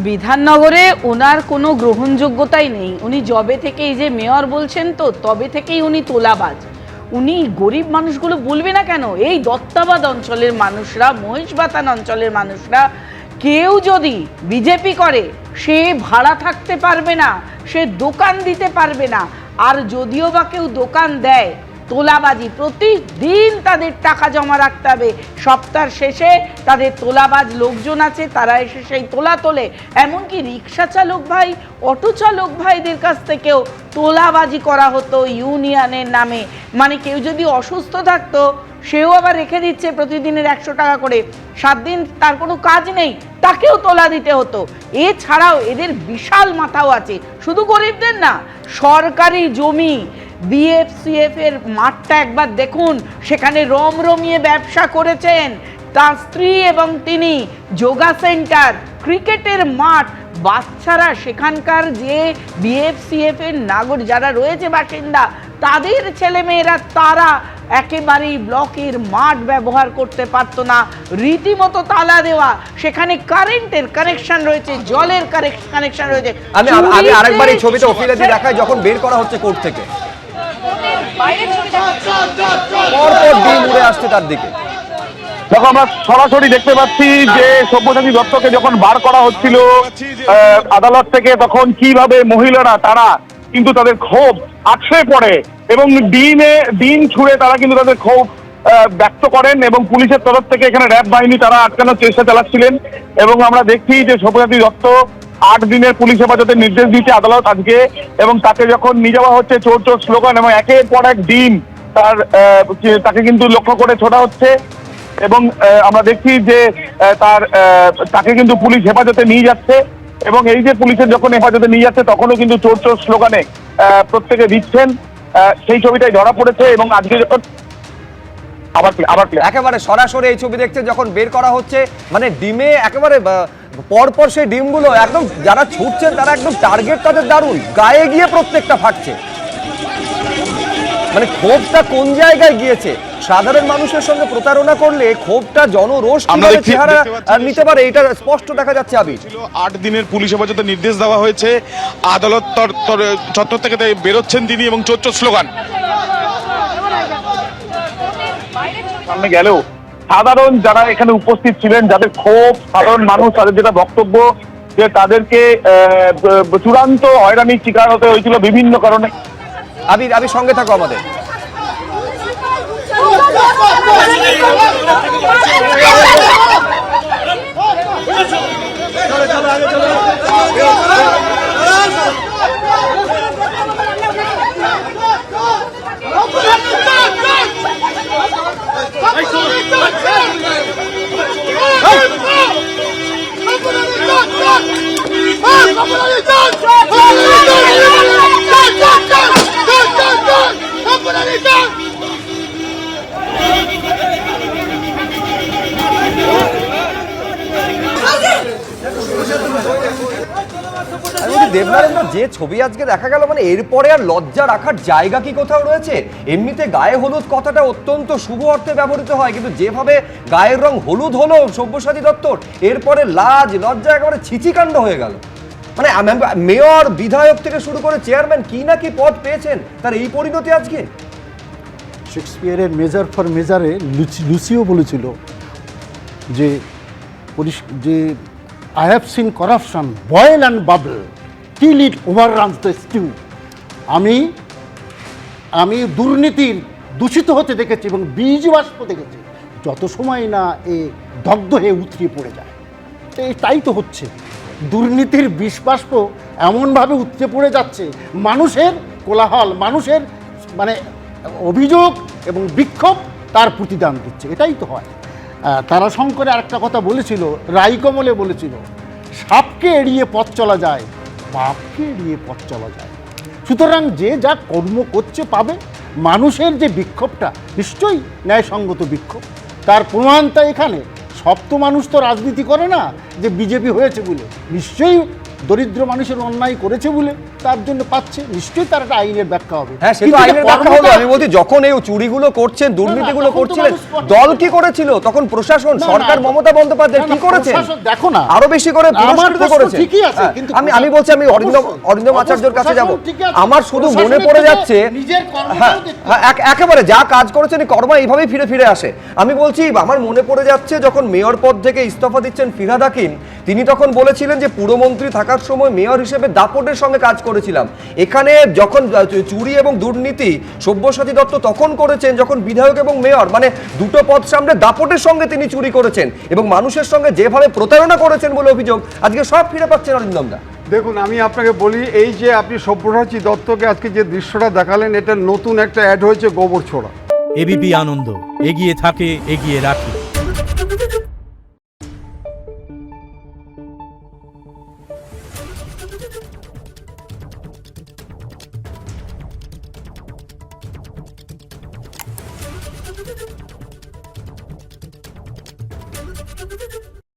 বিধাননগরে ওনার কোনো গ্রহণযোগ্যতাই নেই। উনি জবে থেকে এই যে মেয়র বলছেন তো তবে থেকেই উনি তোলাবাজ। উনি গরিব মানুষগুলো বলবে না কেন? এই দত্তাবাদ অঞ্চলের মানুষরা, মহিষবাতান অঞ্চলের মানুষরা কেউ যদি বিজেপি করে সে ভাড়া থাকতে পারবে না, সে দোকান দিতে পারবে না। আর যদিও বা কেউ দোকান দেয়, তোলাবাজি প্রতিদিন তাদের টাকা জমা রাখতে হবে। সপ্তাহের শেষে তাদের তোলাবাজ লোকজন আছে, তারা এসে সেই তোলা তোলে। এমনকি রিক্সা চালক ভাই, অটো চালক ভাইদের কাছ থেকেও তোলাবাজি করা হতো ইউনিয়নের নামে। মানে কেউ যদি অসুস্থ থাকতো সেও আবার রেখে দিচ্ছে প্রতিদিনের 100 টাকা করে, 7 দিন তার কোনো কাজ নেই, তাকেও তোলা দিতে হতো। এছাড়াও এদের বিশাল মাথাও আছে, শুধু গরিবদের না, সরকারি জমি বিএফসিএফ এর মাঠটা একবার দেখুন, সেখানে রমরমিয়ে ব্যবসা করেছেন তার স্ত্রী এবং তিনি। যোগা সেন্টার, ক্রিকেটের মাঠ, বাচ্চারা সেখানকার যে বিএফসিএফ এর নাগরিক যারা রয়েছে বাসিন্দা, তাদের ছেলেমেয়েরা তারা একেবারেই ব্লকের মাঠ ব্যবহার করতে পারতো না, রীতিমতো তালা দেওয়া। সেখানে কারেন্টের কানেকশন রয়েছে, জলের কানেকশন রয়েছে। আমি আরেকবার এই ছবিটা অফিলাতে দেখাই, যখন বের করা হচ্ছে কোর্ট থেকে পরপর ডিম উড়ে আসছে তার দিকে। দেখো, আমরা সরাসরি দেখতে পাচ্ছি যে সব্যসাচী দত্তকে যখন বার করা হচ্ছিল আদালত থেকে, তখন কিভাবে মহিলারা তারা কিন্তু তাদের ক্ষোভ আছড়ে পড়ে এবং ডিম ছুঁড়ে তারা কিন্তু তাদের ক্ষোভ ব্যক্ত করেন। এবং পুলিশের তরফ থেকে এখানে র্যাব বাহিনী তারা আটকানোর চেষ্টা চালাচ্ছিলেন। এবং আমরা দেখছি যে সব্যসাচী দত্ত 8 দিনের পুলিশ হেফাজতের নির্দেশ দিয়েছে আদালত আজকে, এবং তাকে যখন নিয়ে যাওয়া হচ্ছে চোর চোর স্লোগান এবং একের পর এক ডিম তাকে কিন্তু লক্ষ্য করে ছোড়া হচ্ছে। এবং আমরা দেখছি যে তাকে কিন্তু পুলিশ হেফাজতে নিয়ে যাচ্ছে। এবং এই যে পুলিশের যখন হেফাজতে নিয়ে যাচ্ছে তখনও কিন্তু চোর চোর স্লোগানে প্রত্যেকে দিচ্ছেন, সেই ছবিটাই ধরা পড়েছে। এবং আজকে যখন আবার একেবারে সরাসরি এই ছবি দেখছে যখন বের করা হচ্ছে, মানে ডিমে একেবারে পরপর সেই ডিমগুলো একদম যারা ছুটছেন তারা একদম টার্গেট তাদের দারুণ, গায়ে গিয়ে প্রত্যেকটা ফাটছে। মানে ক্ষোভটা কোন জায়গায় গিয়েছে? সাধারণ মানুষের সঙ্গে প্রতারণা করলে ক্ষোভটা জনরোষ কিভাবে চেহারা নিতে পারে এটা স্পষ্ট দেখা যাচ্ছে। 8 দিনের পুলিশ হেফাজতে নির্দেশ দেওয়া হয়েছে, আদালত চত্বর থেকে বেরোচ্ছেন তিনি এবং চোর চোর স্লোগান সামনে গেলেও সাধারণ যারা এখানে উপস্থিত ছিলেন, যাদের ক্ষোভ, সাধারণ মানুষ, তাদের যেটা বক্তব্য যে তাদেরকে চূড়ান্ত হয়রানির শিকার হতে হয়েছিল বিভিন্ন কারণে। আবির সঙ্গে থাকো আমাদের। দেবনারায়ণ, যে ছবি আজকে দেখা গেল, মানে এরপরে আর লজ্জা রাখার জায়গা কি কোথাও রয়েছে? এমনিতে গায়ে হলুদ কথাটা অত্যন্ত শুভ অর্থে ব্যবহৃত হয়, কিন্তু যেভাবে গায়ের রং হলুদ হলো সব্যসাচী দত্তর, এরপরে লাজ লজ্জা একেবারে ছিচিকাণ্ড হয়ে গেল। মানে মেয়র, বিধায়ক থেকে শুরু করে চেয়ারম্যান কি না কি পদ পেয়েছেন, তার এই পরিণতি আজকে। শেক্সপিয়ারের মেজার ফর মেজারে লুসিও বলেছিল যে I have seen corruption boil and bubble till it overruns the stew. আমি দুর্নীতির দূষিত হতে দেখেছি এবং বীজ বাষ্প দেখেছি, যত সময় না এ দগ্ধ হয়ে উতরিয়ে পড়ে যায়। তাই তো হচ্ছে, দুর্নীতির বিষ বাষ্প এমনভাবে উতরে পড়ে যাচ্ছে, মানুষের কোলাহল, মানুষের মানে অভিযোগ এবং বিক্ষোভ তার প্রতিদান দিচ্ছে। এটাই তো হয়। তারাশঙ্করে আরেকটা কথা বলেছিল, রাইকমলে বলেছিল, সাপকে এড়িয়ে পথ চলা যায়, পাপকে এড়িয়ে পথ চলা যায়। সুতরাং যে যা কর্ম করছে পাবে। মানুষের যে বিক্ষোভটা নিশ্চয়ই ন্যায়সঙ্গত বিক্ষোভ, তার প্রমাণটা এখানে। সব তো মানুষ তো রাজনীতি করে না যে বিজেপি হয়েছে বলে, নিশ্চয়ই দরিদ্র মানুষের অন্যায় করেছে বলে তার জন্য পাচ্ছে, নিশ্চয়ই তার একটা আইনের ব্যাখ্যা হবে। হ্যাঁ, সে তো কিন্তু আইনের ব্যাখ্যা হলো। কর্মটা- আমি বলছি যখন এই চুরিগুলো করছেন, দুর্নীতিগুলো তখন তো করছিলেন, মানুষ স্পষ্ট দল করে। কি করেছিল তখন? প্রশাসন, না, সরকার, না, মমতা বন্দ্যোপাধ্যায় না, কি না, করেছেন? প্রশাসন দেখো না, আরো বেশি করে আমার পুরস্কৃত প্রশ্ন করেছেন। ঠিকই আছে, হ্যাঁ, কিন্তু আমি বলছি, আমি অরিন্দম অবশ্যই, আচার্যের কাছে যাব। প্রশাসন ঠিকই আছে। আমার শুধু মনে প্রশাসনের পড়ে থেকে যাচ্ছে, নিজের কর্মটাও হ্যাঁ, দেখতে হ্যাঁ, একেবারে যা কাজ করেছেন এই কর্ম এইভাবেই ফিরে ফিরে আসে। আমি বলছি, আমার মনে পড়ে যাচ্ছে যখন মেয়র পদ থেকে ইস্তফা দিচ্ছেন ফিরহাদ হাকিম, তিনি তখন বলেছিলেন যে পুরমন্ত্রী থাকার সময় মেয়র হিসেবে দাপটের সঙ্গে কাজ করেছিলাম। এখানে যখন চুরি এবং দুর্নীতি সব্যসাচী দত্ত তখন করেছেন যখন বিধায়ক এবং মেয়র, মানে দুটো পদ সামনে দাপটের সঙ্গে তিনি চুরি করেছেন এবং মানুষের সঙ্গে যেভাবে প্রতারণা করেছেন বলে অভিযোগ, আজকে সব ফিরে পাচ্ছেন অরিন্দম দা। দেখুন, আমি আপনাকে বলি, এই যে আপনি সব্যসাচী দত্তকে আজকে যে দৃশ্যটা দেখালেন, এটা নতুন একটা অ্যাড হয়েছে গোবর ছোড়া। এবিপি আনন্দ, এগিয়ে থাকে, এগিয়ে রাখে।